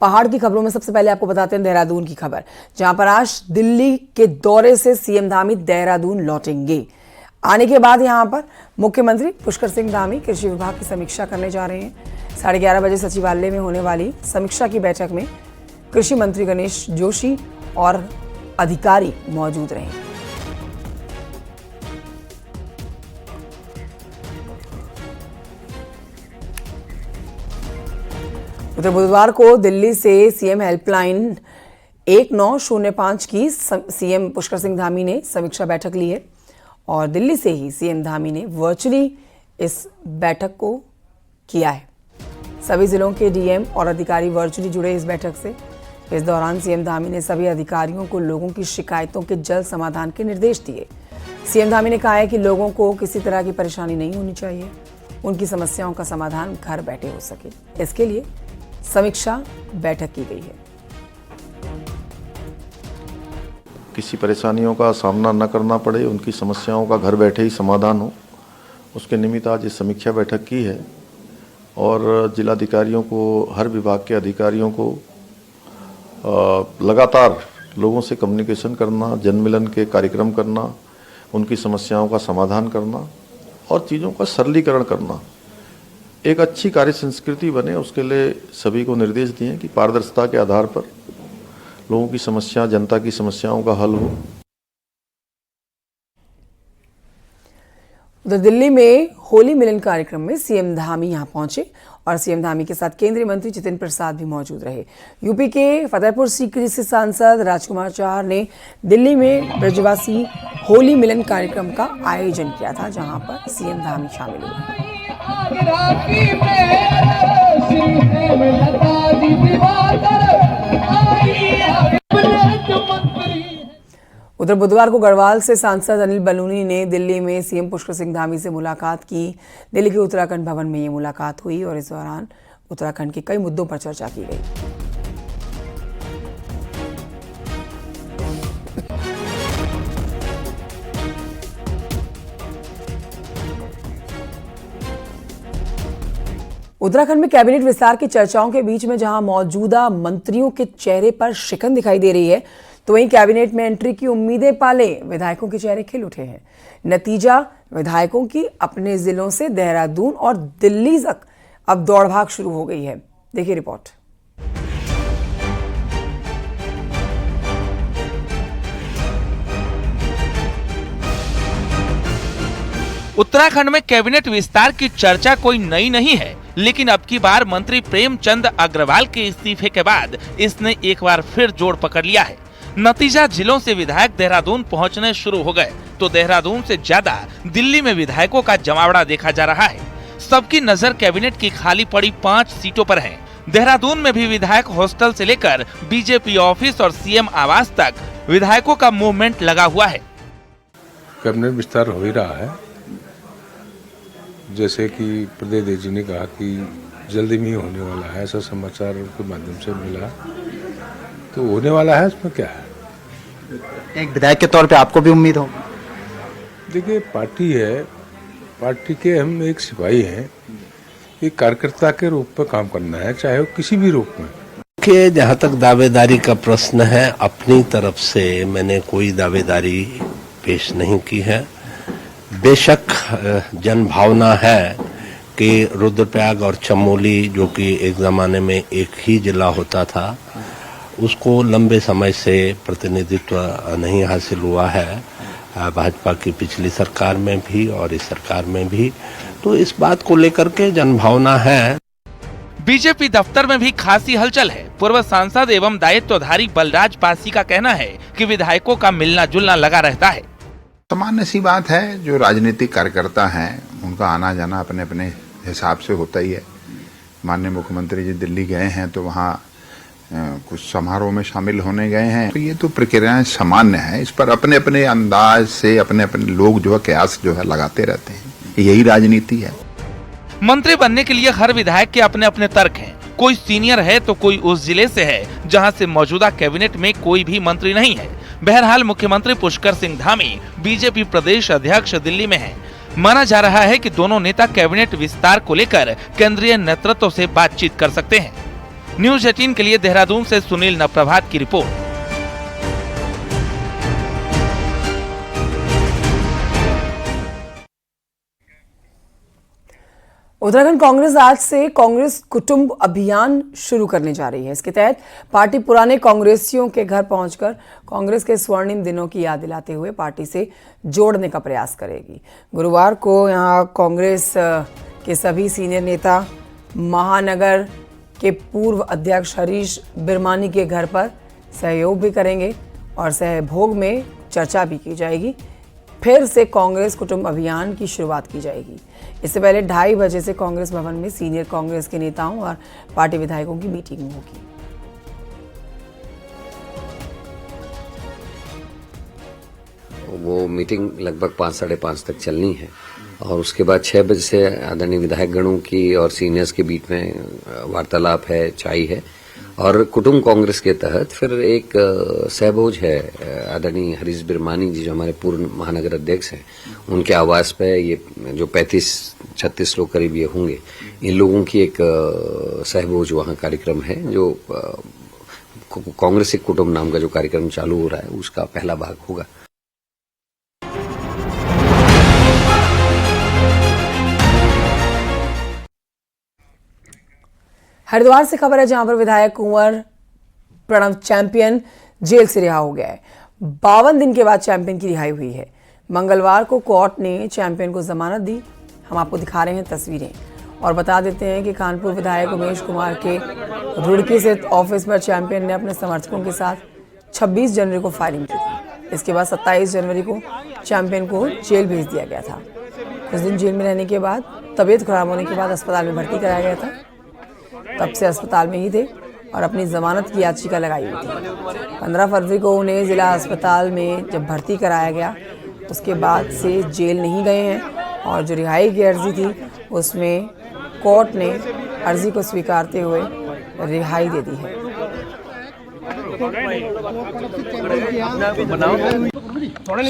पहाड़ की खबरों में सबसे पहले आपको बताते हैं देहरादून की खबर, जहां पर आज दिल्ली के दौरे से सीएम धामी देहरादून लौटेंगे। आने के बाद यहां पर मुख्यमंत्री पुष्कर सिंह धामी कृषि विभाग की समीक्षा करने जा रहे हैं। 11:30 बजे सचिवालय में होने वाली समीक्षा की बैठक में कृषि मंत्री गणेश जोशी और अधिकारी मौजूद रहेंगे। उधर बुधवार को दिल्ली से सीएम हेल्पलाइन 1905 की सीएम पुष्कर सिंह धामी ने समीक्षा बैठक ली है और दिल्ली से ही सीएम धामी ने वर्चुअली इस बैठक को किया है। सभी जिलों के डीएम और अधिकारी वर्चुअली जुड़े इस बैठक से। इस दौरान सीएम धामी ने सभी अधिकारियों को लोगों की शिकायतों के जल्द समाधान के निर्देश दिए। सीएम धामी ने कहा है कि लोगों को किसी तरह की परेशानी नहीं होनी चाहिए, उनकी समस्याओं का समाधान घर बैठे हो सके। इसके लिए समीक्षा बैठक की गई है। किसी परेशानियों का सामना न करना पड़े, उनकी समस्याओं का घर बैठे ही समाधान हो, उसके निमित्त आज ये समीक्षा बैठक की है और जिलाधिकारियों को, हर विभाग के अधिकारियों को लगातार लोगों से कम्युनिकेशन करना, जनमिलन के कार्यक्रम करना, उनकी समस्याओं का समाधान करना और चीज़ों का सरलीकरण करना, एक अच्छी कार्य संस्कृति बने, उसके लिए सभी को निर्देश दिए कि पारदर्शिता के आधार पर लोगों की समस्या, जनता की समस्याओं का हल हो। उधर दिल्ली में होली मिलन कार्यक्रम में सीएम धामी यहां पहुंचे और सीएम धामी के साथ केंद्रीय मंत्री जितिन प्रसाद भी मौजूद रहे। यूपी के फतेहपुर सीकरी से सांसद राजकुमार चार ने दिल्ली में ब्रजवासी होली मिलन कार्यक्रम का आयोजन किया था, जहां पर सीएम धामी शामिल हुए। उधर बुधवार को गढ़वाल से सांसद अनिल बलूनी ने दिल्ली में सीएम पुष्कर सिंह धामी से मुलाकात की। दिल्ली के उत्तराखंड भवन में ये मुलाकात हुई और इस दौरान उत्तराखंड के कई मुद्दों पर चर्चा की गई। उत्तराखंड में कैबिनेट विस्तार की चर्चाओं के बीच में जहां मौजूदा मंत्रियों के चेहरे पर शिकन दिखाई दे रही है, तो वहीं कैबिनेट में एंट्री की उम्मीदें पाले विधायकों के चेहरे खिल उठे हैं। नतीजा, विधायकों की अपने जिलों से देहरादून और दिल्ली तक अब दौड़भाग शुरू हो गई है। देखिए रिपोर्ट। उत्तराखंड में कैबिनेट विस्तार की चर्चा कोई नई नहीं है, लेकिन अब की बार मंत्री प्रेमचंद अग्रवाल के इस्तीफे के बाद इसने एक बार फिर जोर पकड़ लिया है। नतीजा, जिलों से विधायक देहरादून पहुंचने शुरू हो गए तो देहरादून से ज्यादा दिल्ली में विधायकों का जमावड़ा देखा जा रहा है। सबकी नजर कैबिनेट की खाली पड़ी 5 सीटों पर है। देहरादून में भी विधायक हॉस्टल से लेकर बीजेपी ऑफिस और सीएम आवास तक विधायकों का मूवमेंट लगा हुआ है। कैबिनेट विस्तार हो ही रहा है, जैसे कि प्रदेश जी ने कहा कि जल्दी में होने वाला है, ऐसा समाचार के माध्यम से मिला, तो होने वाला है। इसमें क्या है, एक विधायक के तौर पे आपको भी उम्मीद हो? देखिए, पार्टी है, पार्टी के हम एक सिपाही हैं, एक कार्यकर्ता के रूप में काम करना है, चाहे वो किसी भी रूप में। देखिए, जहाँ तक दावेदारी का प्रश्न है, अपनी तरफ से मैंने कोई दावेदारी पेश नहीं की है। बेशक जन भावना है कि रुद्रप्रयाग और चमोली, जो कि एक जमाने में एक ही जिला होता था, उसको लंबे समय से प्रतिनिधित्व नहीं हासिल हुआ है, भाजपा की पिछली सरकार में भी और इस सरकार में भी, तो इस बात को लेकर के जनभावना है। बीजेपी दफ्तर में भी खासी हलचल है। पूर्व सांसद एवं दायित्वधारी बलराज पासी का कहना है कि विधायकों का मिलना जुलना लगा रहता है। सामान्य सी बात है, जो राजनीतिक कार्यकर्ता हैं उनका आना जाना अपने अपने हिसाब से होता ही है। माननीय मुख्यमंत्री जी दिल्ली गए हैं तो वहाँ कुछ समारोह में शामिल होने गए हैं, तो ये तो प्रक्रियाएं सामान्य है। इस पर अपने अपने अंदाज से अपने अपने लोग जो है कयास जो है लगाते रहते हैं, यही राजनीति है। मंत्री बनने के लिए हर विधायक के अपने अपने तर्क हैं। कोई सीनियर है तो कोई उस जिले से है जहां से मौजूदा कैबिनेट में कोई भी मंत्री नहीं है। बहरहाल मुख्यमंत्री पुष्कर सिंह धामी बीजेपी प्रदेश अध्यक्ष दिल्ली में हैं। माना जा रहा है कि दोनों नेता कैबिनेट विस्तार को लेकर केंद्रीय नेतृत्व से बातचीत कर सकते हैं। न्यूज 18 के लिए देहरादून से सुनील नवप्रभात की रिपोर्ट। उत्तराखंड कांग्रेस आज से कांग्रेस कुटुंब अभियान शुरू करने जा रही है। इसके तहत पार्टी पुराने कांग्रेसियों के घर पहुंचकर कांग्रेस के स्वर्णिम दिनों की याद दिलाते हुए पार्टी से जोड़ने का प्रयास करेगी। गुरुवार को यहां कांग्रेस के सभी सीनियर नेता महानगर के पूर्व अध्यक्ष हरीश बिरमानी के घर पर सहयोग भी करेंगे और सहभोग में चर्चा भी की जाएगी। फिर से कांग्रेस कुटुंब अभियान की शुरुआत की जाएगी। इससे पहले 2:30 बजे से कांग्रेस भवन में सीनियर कांग्रेस के नेताओं और पार्टी विधायकों की मीटिंग होगी। वो मीटिंग लगभग 5 साढ़े 5 तक चलनी है और उसके बाद 6 बजे से आदरणीय विधायक गणों की और सीनियर्स के बीच में वार्तालाप है, चाय है और कुटुंब कांग्रेस के तहत फिर एक सहभोज है। आदरणीय हरीश बिरमानी जी जो हमारे पूर्व महानगर अध्यक्ष हैं, उनके आवास पे ये जो 35-36 लोग करीब ये होंगे, इन लोगों की एक सहभोज वहाँ कार्यक्रम है जो कांग्रेस एक कुटुंब नाम का जो कार्यक्रम चालू हो रहा है उसका पहला भाग होगा। हरिद्वार से खबर है जहां पर विधायक कुंवर प्रणव चैंपियन जेल से रिहा हो गया है। 52 दिन के बाद चैंपियन की रिहाई हुई है। मंगलवार को कोर्ट ने चैंपियन को जमानत दी। हम आपको दिखा रहे हैं तस्वीरें और बता देते हैं कि कानपुर विधायक उमेश कुमार के रुड़की स्थित ऑफिस पर चैंपियन ने अपने समर्थकों के साथ 26 जनवरी को फायरिंग की थी। इसके बाद 27 जनवरी को चैंपियन को जेल भेज दिया गया था। कुछ दिन जेल में रहने के बाद तबीयत खराब होने के बाद अस्पताल में भर्ती कराया गया था। तब से अस्पताल में ही थे और अपनी जमानत की याचिका लगाई हुई थी। 15 फरवरी को उन्हें जिला अस्पताल में जब भर्ती कराया गया उसके बाद से जेल नहीं गए हैं और जो रिहाई की अर्जी थी उसमें कोर्ट ने अर्जी को स्वीकारते हुए रिहाई दे दी है।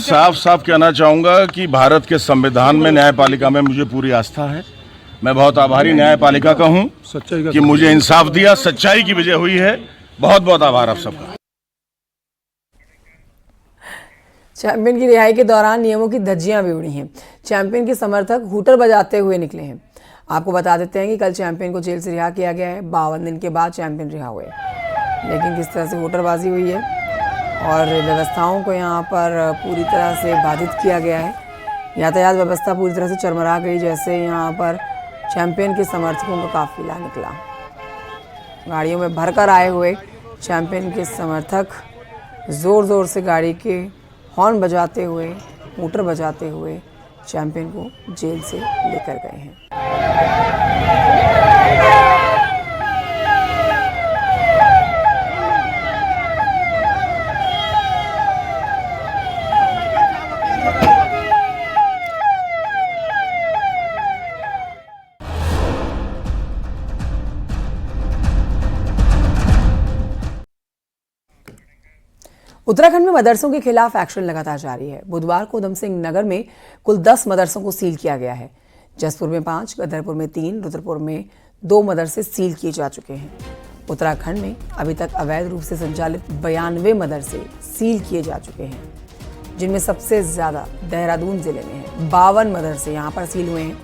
साफ साफ कहना चाहूंगा कि भारत के संविधान में न्यायपालिका में मुझे पूरी आस्था है। मैं बहुत आभारी न्यायपालिका का हूं कि मुझे इंसाफ दिया, सच्चाई की विजय हुई है। बहुत बहुत आभार आप सबका। चैंपियन की रिहाई के दौरान नियमों की धज्जियां भी उड़ी हैं। चैंपियन के समर्थक हूटर बजाते हुए निकले हैं। आपको बता देते हैं कि कल चैंपियन को जेल से रिहा किया गया है। 52 दिन के बाद चैंपियन रिहा हुए, लेकिन किस तरह से हूटरबाजी हुई है और व्यवस्थाओं को यहाँ पर पूरी तरह से बाधित किया गया है। यातायात व्यवस्था पूरी तरह से चरमरा गई। जैसे यहाँ पर चैंपियन के समर्थकों का काफिला निकला, गाड़ियों में भरकर आए हुए चैंपियन के समर्थक जोर जोर से गाड़ी के हॉर्न बजाते हुए, मोटर बजाते हुए चैंपियन को जेल से लेकर गए हैं। उत्तराखंड में मदरसों के खिलाफ एक्शन लगातार जारी है। बुधवार को उधम सिंह नगर में कुल 10 मदरसों को सील किया गया है। जसपुर में 5, गदरपुर में 3, रुद्रपुर में 2 मदरसे सील किए जा चुके हैं। उत्तराखंड में अभी तक अवैध रूप से संचालित 92 मदरसे सील किए जा चुके हैं, जिनमें सबसे ज्यादा देहरादून जिले में है। 52 मदरसे यहाँ पर सील हुए हैं।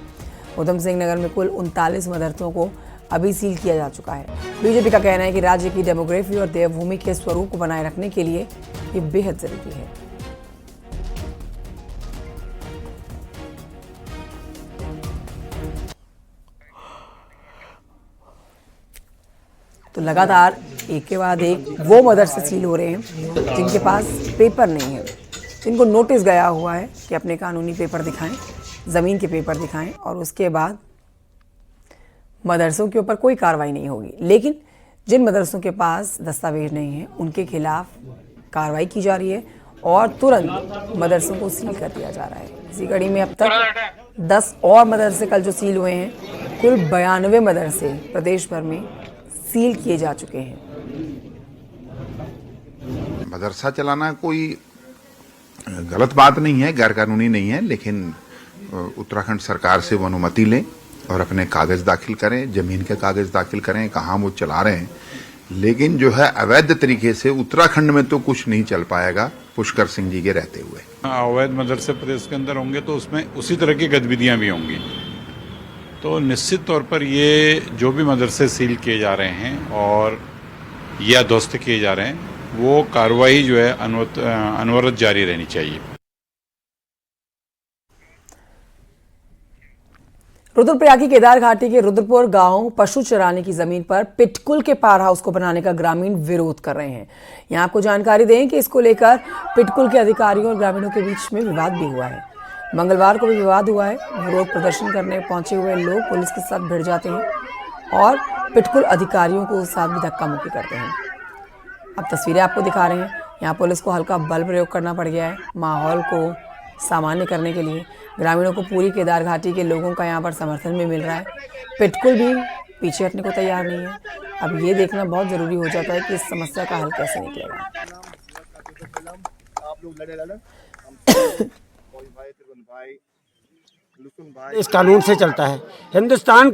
उधम सिंह नगर में कुल 39 मदरसों को अभी सील किया जा चुका है। बीजेपी का कहना है कि राज्य की डेमोग्राफी और देवभूमि के स्वरूप को बनाए रखने के लिए ये बेहद जरूरी है। तो लगातार एक के बाद एक वो मदरसे सील हो रहे हैं जिनके पास पेपर नहीं है, जिनको नोटिस गया हुआ है कि अपने कानूनी पेपर दिखाएं, ज़मीन के पेपर दिखाएं और उसके बाद मदरसों के ऊपर कोई कार्रवाई नहीं होगी। लेकिन जिन मदरसों के पास दस्तावेज नहीं है उनके खिलाफ कार्रवाई की जा रही है और तुरंत मदरसों को सील कर दिया जा रहा है। इसी कड़ी में अब तक 10 और मदरसे कल जो सील हुए हैं, कुल 92 मदरसे प्रदेश भर में सील किए जा चुके हैं। मदरसा चलाना कोई गलत बात नहीं है, गैरकानूनी नहीं है, लेकिन उत्तराखंड सरकार से वो अनुमति लें और अपने कागज दाखिल करें, जमीन के कागज दाखिल करें, कहाँ वो चला रहे हैं लेकिन जो है अवैध तरीके से उत्तराखंड में तो कुछ नहीं चल पाएगा पुष्कर सिंह जी के रहते हुए। अवैध मदरसे प्रदेश के अंदर होंगे तो उसमें उसी तरह की गतिविधियां भी होंगी। तो निश्चित तौर पर ये जो भी मदरसे सील किए जा रहे हैं और या ध्वस्त किए जा रहे हैं, वो कार्रवाई जो है अनवरत जारी रहनी चाहिए। रुद्रप्रयाग की केदार घाटी के रुद्रपुर गांव पशु चराने की जमीन पर पिटकुल के पावर हाउस को बनाने का ग्रामीण विरोध कर रहे हैं। यहां आपको जानकारी दें कि इसको लेकर पिटकुल के अधिकारियों और ग्रामीणों के बीच में विवाद भी हुआ है। मंगलवार को भी विवाद हुआ है। विरोध प्रदर्शन करने पहुंचे हुए लोग पुलिस के साथ भिड़ जाते हैं और पिटकुल अधिकारियों को साथ भी धक्का मुक्की करते हैं। अब तस्वीरें आपको दिखा रहे हैं। यहाँ पुलिस को हल्का बल प्रयोग करना पड़ गया है माहौल को सामान्य करने के लिए। ग्रामीणों को पूरी केदार घाटी के लोगों का यहाँ पर समर्थन भी मिल रहा है। पिटकुल भी पीछे हटने को तैयार नहीं है। अब ये देखना बहुत जरूरी हो जाता है कि इस समस्या का हल कैसे निकलेगा। इस कानून से चलता है। हिंदुस्तान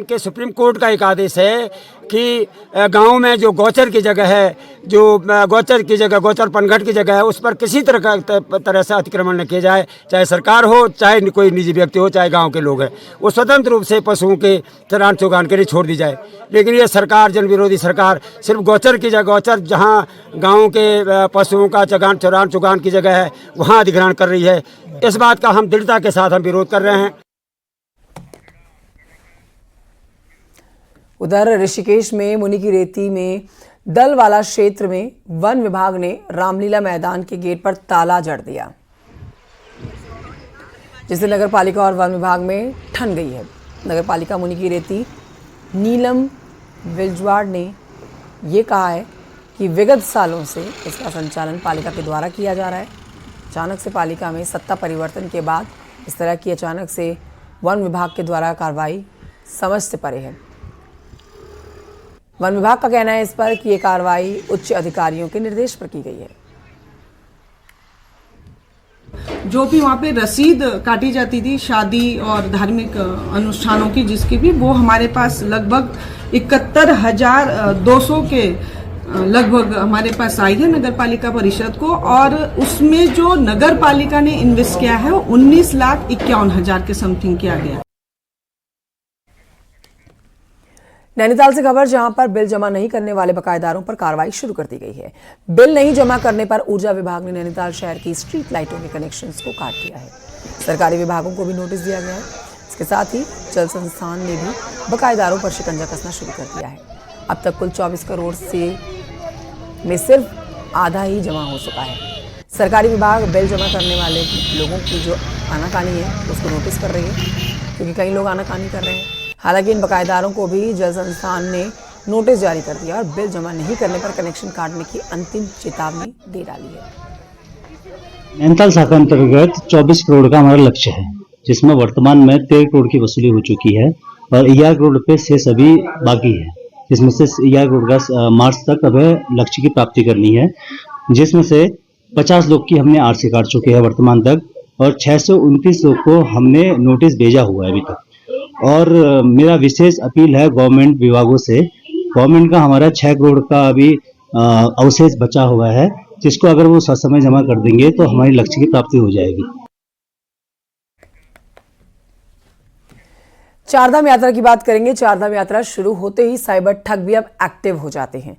के सुप्रीम कोर्ट का एक आदेश है कि गांव में जो गौचर की जगह है, जो गौचर पनघट की जगह है, उस पर किसी तरह से अतिक्रमण न किया जाए, चाहे सरकार हो, चाहे कोई निजी व्यक्ति हो, चाहे गांव के लोग हैं। वो स्वतंत्र रूप से पशुओं के चरान चुगान के लिए छोड़ दी जाए। लेकिन ये सरकार, जन विरोधी सरकार, सिर्फ गौचर जहाँ गाँव के पशुओं का चरान चुगान की जगह है, वहाँ अधिग्रहण कर रही है। इस बात का हम दृढ़ता के साथ विरोध कर रहे हैं। उधर ऋषिकेश में मुनि की रेती में दलवाला क्षेत्र में वन विभाग ने रामलीला मैदान के गेट पर ताला जड़ दिया, जिससे नगर पालिका और वन विभाग में ठन गई है। नगर पालिका मुनि की रेती नीलम विलजवाड़ ने ये कहा है कि विगत सालों से इसका संचालन पालिका के द्वारा किया जा रहा है। अचानक से पालिका में सत्ता परिवर्तन के बाद इस तरह की अचानक से वन विभाग के द्वारा कार्रवाई समझ से परे है। वन विभाग का कहना है इस पर कि ये कार्रवाई उच्च अधिकारियों के निर्देश पर की गई है। जो भी वहाँ पे रसीद काटी जाती थी शादी और धार्मिक अनुष्ठानों की, जिसकी भी, वो हमारे पास लगभग 71,200 के लगभग हमारे पास आई है नगर पालिका परिषद को, और उसमें जो नगर पालिका ने इन्वेस्ट किया है वो 19,51,000 के समथिंग किया गया। नैनीताल से खबर, जहां पर बिल जमा नहीं करने वाले बकायेदारों पर कार्रवाई शुरू कर दी गई है। बिल नहीं जमा करने पर ऊर्जा विभाग ने नैनीताल शहर की स्ट्रीट लाइटों के कनेक्शंस को काट दिया है। सरकारी विभागों को भी नोटिस दिया गया है। इसके साथ ही जल संस्थान ने भी बकायेदारों पर शिकंजा कसना शुरू कर दिया है। अब तक कुल 24 करोड़ से में सिर्फ आधा ही जमा हो चुका है। सरकारी विभाग बिल जमा करने वाले लोगों की जो आनाकानी है उसको नोटिस कर रही है, क्योंकि कई लोग आनाकानी कर रहे हैं। हालांकि इन बकायेदारों को भी जल संस्थान ने नोटिस जारी कर दिया और बिल जमा नहीं करने पर कनेक्शन काटने की अंतिम चेतावनी दे डाली है। नैनीताल शाखा अंतर्गत 24 करोड़ का हमारा लक्ष्य है, जिसमें वर्तमान में 13 करोड़ की वसूली हो चुकी है और 11 करोड़ पे शेष अभी बाकी है, जिसमें से 11 करोड़ का मार्च तक हमें लक्ष्य की प्राप्ति करनी है, जिसमें से 50 लोग की हमने आरसी काट चुके हैं वर्तमान तक और 629 लोग को हमने नोटिस भेजा हुआ है अभी तक। और मेरा विशेष अपील है गवर्नमेंट विभागों से, गवर्नमेंट का हमारा 6 करोड़ का अभी अवशेष बचा हुआ है, जिसको अगर वो ससमय जमा कर देंगे तो हमारी लक्ष्य की प्राप्ति हो जाएगी। चारधाम यात्रा की बात करेंगे। चारधाम यात्रा शुरू होते ही साइबर ठग भी अब एक्टिव हो जाते हैं।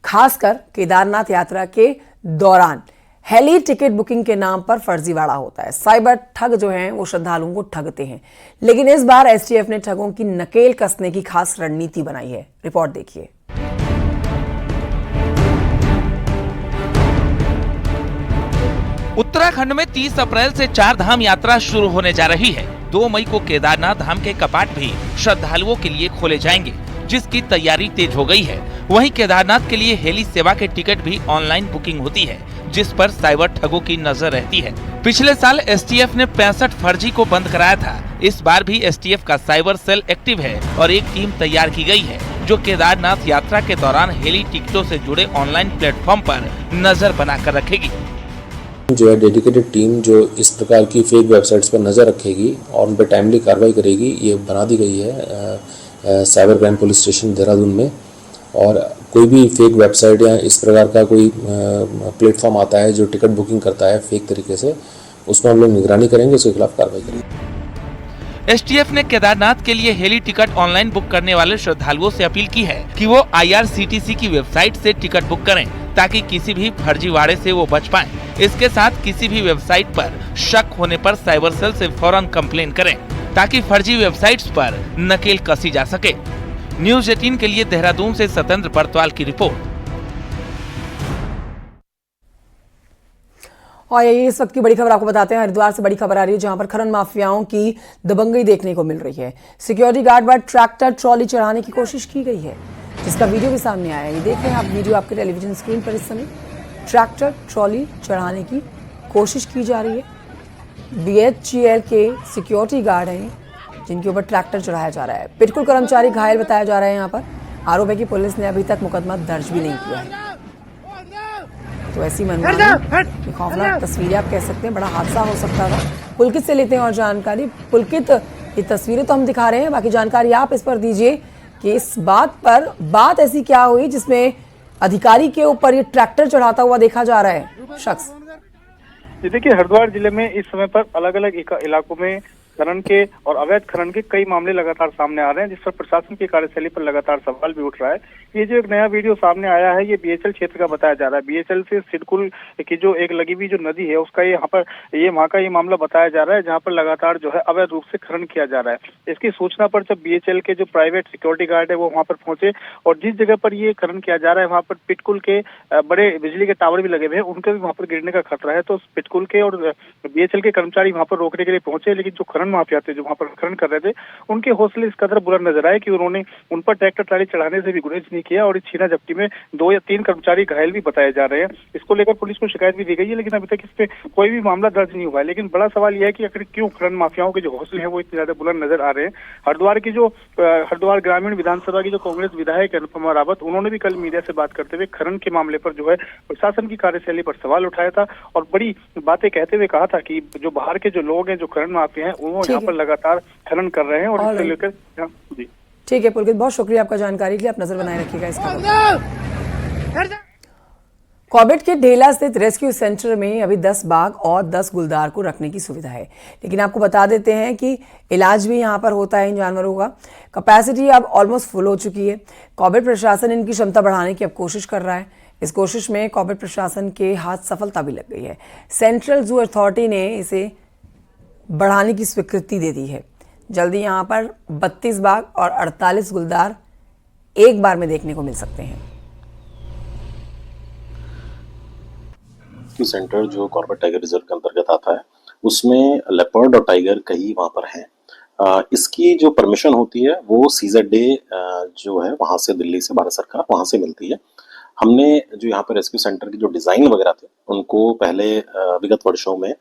खासकर केदारनाथ यात्रा के दौरान हेली टिकट बुकिंग के नाम पर फर्जीवाड़ा होता है। साइबर ठग जो हैं वो श्रद्धालुओं को ठगते हैं, लेकिन इस बार एसटीएफ ने ठगों की नकेल कसने की खास रणनीति बनाई है। रिपोर्ट देखिए। उत्तराखंड में 30 अप्रैल से चारधाम यात्रा शुरू होने जा रही है। 2 मई को केदारनाथ धाम के कपाट भी श्रद्धालुओं के लिए खोले जाएंगे, जिसकी तैयारी तेज हो गई है। वहीं केदारनाथ के लिए हेली सेवा के टिकट भी ऑनलाइन बुकिंग होती है, जिस पर साइबर ठगों की नजर रहती है। पिछले साल एसटीएफ ने 65 फर्जी को बंद कराया था। इस बार भी एसटीएफ का साइबर सेल एक्टिव है और एक टीम तैयार की गई है, जो केदारनाथ यात्रा के दौरान हेली टिकटों से जुड़े ऑनलाइन प्लेटफॉर्म पर नजर बनाकर रखेगी। जो है डेडिकेटेड टीम जो इस प्रकार की फेक वेबसाइट्स पर नजर रखेगी और उन पर टाइमली कार्रवाई करेगी, ये बना दी गई है। Cyber crime police station Dehradun में, और कोई भी फेक वेबसाइट या इस प्रकार का कोई प्लेटफॉर्म आता है जो टिकट बुकिंग करता है फेक तरीके से, उसमें हम लोग निगरानी करेंगे, उसके खिलाफ कार्रवाई करेंगे। एसटीएफ ने केदारनाथ के लिए हेली टिकट ऑनलाइन बुक करने वाले श्रद्धालुओं से अपील की है कि वो IRCTC की वेबसाइट से टिकट बुक करें ताकि किसी भी फर्जीवाड़े से वो बच पाएं। इसके साथ किसी भी वेबसाइट पर शक होने पर साइबर सेल से फौरन कंप्लेन करें ताकि फर्जी वेबसाइट्स पर नकेल कसी जा सके। न्यूज 18 के लिए देहरादून से सतेंद्र बर्तवाल की रिपोर्ट। और यही इस वक्त की बड़ी खबर आपको बताते हैं। हरिद्वार से बड़ी खबर आ रही है जहां पर खनन माफियाओं की दबंगई देखने को मिल रही है। सिक्योरिटी गार्ड पर ट्रैक्टर ट्रॉली चढ़ाने की कोशिश की गई है, जिसका वीडियो भी सामने आया है। ये देख रहे हैं आप वीडियो आपके टेलीविजन स्क्रीन पर। इस समय ट्रैक्टर ट्रॉली चढ़ाने की कोशिश की जा रही है। BHGL के सिक्योरिटी गार्ड हैं जिनके ऊपर ट्रैक्टर चढ़ाया जा रहा है। पिटकुल कर्मचारी घायल बताया जा रहा है। यहाँ पर आरोप है कि पुलिस ने अभी तक मुकदमा दर्ज भी नहीं किया है। तो ऐसी मनमानी खौफनाक तस्वीरें आप कह सकते हैं, बड़ा हादसा हो सकता था। पुलकित से लेते हैं और जानकारी। पुलकित, ये तस्वीरें तो हम दिखा रहे हैं, बाकी जानकारी आप इस पर दीजिए कि इस बात ऐसी क्या हुई जिसमें अधिकारी के ऊपर ये ट्रैक्टर चढ़ाता हुआ देखा जा रहा है शख्स। देखिए, हरिद्वार जिले में इस समय पर अलग अलग इलाकों में खनन के और अवैध खनन के कई मामले लगातार सामने आ रहे हैं, जिस पर प्रशासन की कार्यशैली पर लगातार सवाल भी उठ रहा है। ये जो एक नया वीडियो सामने आया है, ये BHL क्षेत्र का बताया जा रहा है। BHL से सिडकुल की जो एक लगी हुई जो नदी है उसका वहाँ का ये मामला बताया जा रहा है, जहाँ पर लगातार जो है अवैध रूप से खनन किया जा रहा है। इसकी सूचना पर जब BHL के जो प्राइवेट सिक्योरिटी गार्ड है वो वहाँ पर पहुंचे और जिस जगह पर ये खनन किया जा रहा है वहाँ पर पिटकुल के बड़े बिजली के टावर भी लगे हुए हैं, उनके भी वहाँ पर गिरने का खतरा है। तो पिटकुल के और BHL के कर्मचारी वहाँ पर रोकने के लिए पहुंचे, लेकिन जो खनन माफिया थे जो वहाँ पर खनन कर रहे थे, उनके हौसले इस कदर बुलंद नजर आए कि उन्होंने उन पर ट्रैक्टर ट्राली चढ़ाने से भी गुरेज नहीं किया और इस छीना झपटी में 2 या 3 कर्मचारी घायल भी बताए जा रहे हैं। इसको लेकर पुलिस को शिकायत भी दी गई है, लेकिन अभी तक इस पे कोई भी मामला दर्ज नहीं हुआ है। लेकिन बड़ा सवाल यह है कि आखिर क्यों खनन माफियाओं के जो हौसले हैं वो इतने ज्यादा बुलंद नजर आ रहे हैं। हरिद्वार ग्रामीण विधानसभा की जो कांग्रेस विधायक अनुपमा रावत, उन्होंने भी कल मीडिया से बात करते हुए खनन के मामले पर जो है प्रशासन की कार्यशैली पर सवाल उठाया था और बड़ी बातें कहते हुए कहा था कि जो बाहर के जो लोग हैं, जो खनन माफिया हैं, वो यहाँ पर लगातार खनन कर रहे हैं और इससे लेकर जी। ठीक है पुलकित, बहुत शुक्रिया आपका जानकारी के लिए। आप नजर बनाए रखिएगा इसका। कॉर्बेट के ढेला स्थित रेस्क्यू सेंटर में अभी 10 बाघ और 10 गुलदार को रखने की सुविधा है, लेकिन आपको बता देते हैं कि इलाज भी यहाँ पर होता है इन जानवरों का। कैपेसिटी अब ऑलमोस्ट फुल हो चुकी है। कॉर्बेट प्रशासन इनकी क्षमता बढ़ाने की अब कोशिश कर रहा है। इस कोशिश में कॉर्बेट प्रशासन के हाथ सफलता भी लग गई है। सेंट्रल जू अथॉरिटी ने इसे बढ़ाने की स्वीकृति दे दी है। जल्दी यहाँ पर 32 बाघ और 48 गुलदार एक बार में देखने को मिल सकते हैं। सेंटर जो कॉर्बेट टाइगर रिजर्व के अंतर्गत आता है उसमें लेपर्ड और टाइगर कई वहाँ पर हैं। इसकी जो परमिशन होती है वो CZA जो है वहाँ से, दिल्ली से, भारत सरकार वहाँ से मिलती है। हमने जो यहाँ पर रेस्क्यू सेंटर की जो डिजाइन वगैरह थे उनको पहले विगत वर्षों में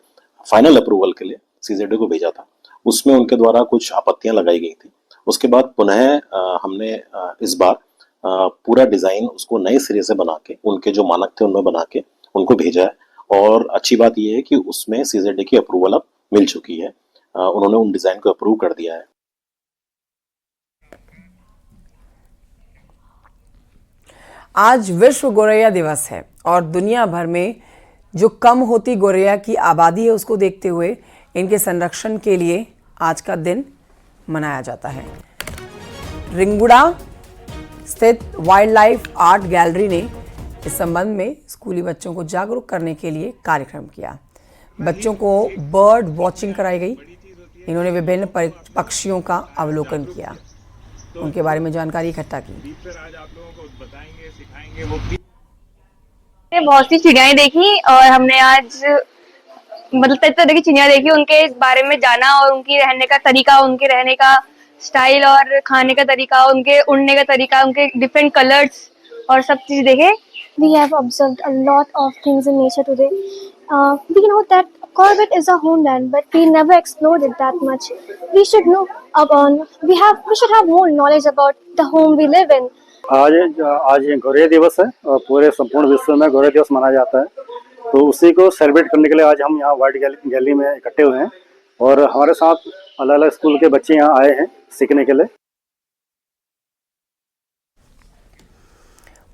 फाइनल अप्रूवल के लिए CZA को भेजा था। उसमें उनके द्वारा कुछ आपत्तियां लगाई गई थी। उसके बाद पुनः हमने इस बार पूरा डिजाइन उसको नए सिरे से बना के, उनके जो मानक थे उनमें बना के उनको भेजा है। और अच्छी बात यह है कि उसमें CZA की अप्रूवल अब मिल चुकी है। उन्होंने उन डिजाइन को अप्रूव कर दिया है। आज विश्व गोरैया दिवस है और दुनिया भर में जो कम होती गोरैया की आबादी है उसको देखते हुए इनके संरक्षण के लिए आज का दिन मनाया जाता है। रिंगुड़ा स्थित वाइल्ड लाइफ आर्ट गैलरी ने इस संबंध में स्कूली बच्चों को जागरूक करने के लिए कार्यक्रम किया। बच्चों को बर्ड वॉचिंग कराई गई। इन्होंने विभिन्न पक्षियों का अवलोकन किया, उनके बारे में जानकारी इकट्ठा की। बहुत सी चिड़ियाएं देखी और हमने आज मतलब तरह की चिड़िया देखी, उनके बारे में जाना और उनकी रहने का तरीका, उनके रहने का स्टाइल और खाने का तरीका, उनके उड़ने का तरीका, उनके डिफरेंट कलर्स और सब चीज देखे। We have observed a lot of things in nature today. We know that Corbett is a homeland, but we never explored it that much. We should know we should have more knowledge about the home we live in. आज गौरैया दिवस है और पूरे संपूर्ण विश्व में गौरैया दिवस मनाया जाता है, तो उसी को सेलिब्रेट करने के लिए आज हम यहाँ वाइल्ड गैलरी में इकट्ठे हुए हैं और हमारे साथ अलग अलग स्कूल के बच्चे यहाँ आए हैं सीखने के लिए।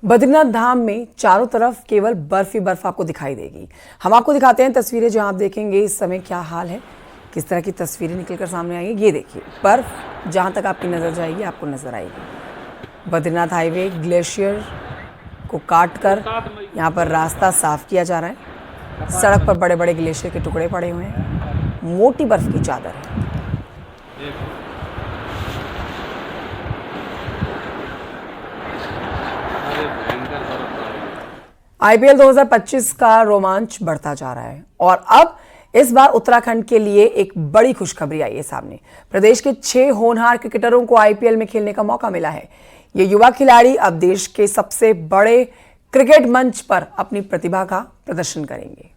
बद्रीनाथ धाम में चारों तरफ केवल बर्फ ही बर्फ आपको दिखाई देगी। हम आपको दिखाते हैं तस्वीरें जहां आप देखेंगे इस समय क्या हाल है, किस तरह की तस्वीरें निकलकर सामने आई है। ये देखिए, बर्फ जहां तक आपकी नजर जाएगी आपको नजर आएगी। बद्रीनाथ हाईवे ग्लेशियर को काट कर यहाँ पर रास्ता साफ किया जा रहा है। सड़क पर बड़े बड़े ग्लेशियर के टुकड़े पड़े हुए हैं, मोटी बर्फ की चादर है। आईपीएल 2025 का रोमांच बढ़ता जा रहा है और अब इस बार उत्तराखंड के लिए एक बड़ी खुशखबरी आई है सामने। प्रदेश के 6 होनहार क्रिकेटरों को आईपीएल में खेलने का मौका मिला है। ये युवा खिलाड़ी अब देश के सबसे बड़े क्रिकेट मंच पर अपनी प्रतिभा का प्रदर्शन करेंगे।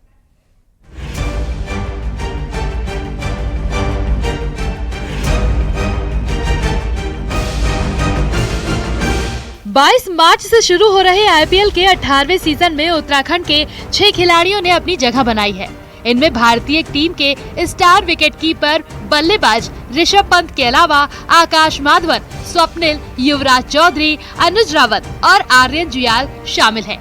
बाईस मार्च से शुरू हो रहे आईपीएल के 18वें सीजन में उत्तराखंड के 6 खिलाड़ियों ने अपनी जगह बनाई है। इनमें भारतीय टीम के स्टार विकेटकीपर बल्लेबाज ऋषभ पंत के अलावा आकाश माधवन, स्वप्निल, युवराज चौधरी, अनुज रावत और आर्यन जुयाल शामिल हैं,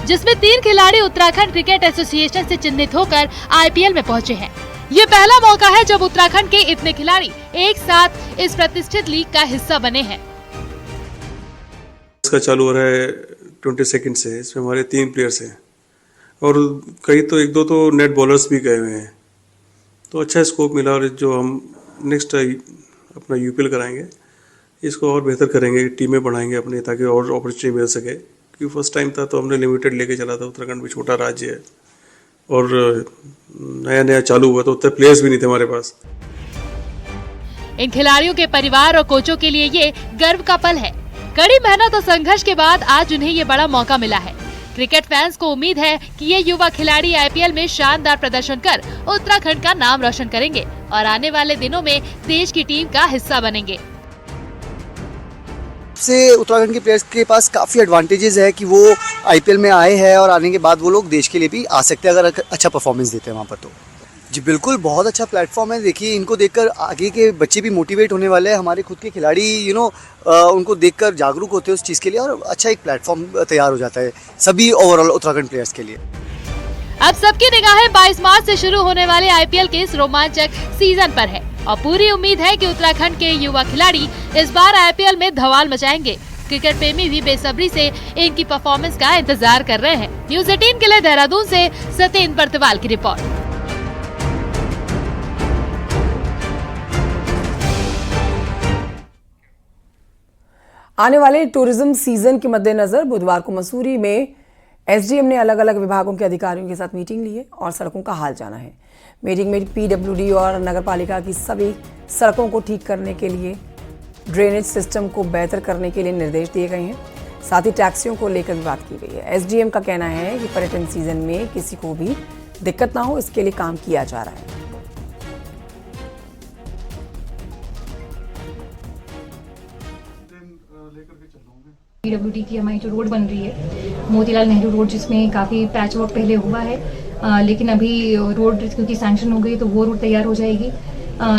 जिसमें 3 खिलाड़ी उत्तराखंड क्रिकेट एसोसिएशन से चिन्हित होकर आईपीएल में पहुंचे हैं। ये पहला मौका है जब उत्तराखंड के इतने खिलाड़ी एक साथ इस प्रतिष्ठित लीग का हिस्सा बने हैं। इसका चालू हो रहा है 22 से। इसमें हमारे 3 प्लेयर्स हैं और कई तो 1-2 तो नेट बॉलर्स भी गए हुए हैं, तो अच्छा स्कोप मिला। और जो हम नेक्स्ट अपना यूपीएल कराएंगे, इसको और बेहतर करेंगे, टीमें बढ़ाएंगे अपने, ताकि और अपॉर्चुनिटी मिल सके। क्योंकि फर्स्ट टाइम था तो हमने लिमिटेड लेके चला था। उत्तराखंड भी छोटा राज्य है और नया नया चालू हुआ तो उतने प्लेयर्स भी नहीं थे हमारे पास। इन खिलाड़ियों के परिवार और कोचों के लिए ये गर्व का पल है। कड़ी मेहनत और संघर्ष के बाद आज उन्हें ये बड़ा मौका मिला है। क्रिकेट फैंस को उम्मीद है कि ये युवा खिलाड़ी आईपीएल में शानदार प्रदर्शन कर उत्तराखंड का नाम रोशन करेंगे और आने वाले दिनों में देश की टीम का हिस्सा बनेंगे। से उत्तराखंड के प्लेयर्स के पास काफ़ी एडवांटेजेस है कि वो आईपीएल में आए हैं और आने के बाद वो लोग देश के लिए भी आ सकते हैं अगर अच्छा परफॉर्मेंस देते हैं वहाँ पर। तो जी बिल्कुल, बहुत अच्छा प्लेटफॉर्म है। देखिए, इनको देखकर आगे के बच्चे भी मोटिवेट होने वाले हैं। हमारे खुद के खिलाड़ी उनको देखकर जागरूक होते हैं उस चीज़ के लिए और अच्छा एक प्लेटफॉर्म तैयार हो जाता है सभी ओवरऑल उत्तराखंड प्लेयर्स के लिए। अब सबकी निगाहें 22 मार्च से शुरू होने वाले आईपीएल के इस रोमांचक सीजन पर है और पूरी उम्मीद है कि उत्तराखंड के युवा खिलाड़ी इस बार आईपीएल में धमाल मचाएंगे। क्रिकेट प्रेमी भी बेसब्री से इनकी परफॉर्मेंस का इंतजार कर रहे हैं। न्यूज़ 18 के लिए देहरादून से सत्येंद्र बर्तवाल की रिपोर्ट। आने वाले टूरिज्म सीजन के मद्देनजर बुधवार को मसूरी में एसडीएम ने अलग अलग विभागों के अधिकारियों के साथ मीटिंग ली है और सड़कों का हाल जाना है। मीटिंग में पीडब्ल्यूडी और नगरपालिका की सभी सड़कों को ठीक करने के लिए, ड्रेनेज सिस्टम को बेहतर करने के लिए निर्देश दिए गए हैं। साथ ही टैक्सियों को लेकर भी बात की गई है। एसडीएम का कहना है कि पर्यटन सीजन में किसी को भी दिक्कत ना हो, इसके लिए काम किया जा रहा है। पीडब्ल्यूडी की हमारी जो रोड बन रही है मोतीलाल नेहरू रोड, जिसमें काफ़ी पैच वर्क पहले हुआ है, लेकिन अभी रोड क्योंकि सैंक्शन हो गई तो वो रोड तैयार हो जाएगी।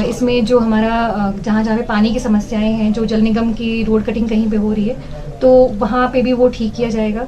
इसमें जो हमारा जहाँ जहाँ पे पानी की समस्याएं हैं, जो जल निगम की रोड कटिंग कहीं पे हो रही है तो वहाँ पे भी वो ठीक किया जाएगा।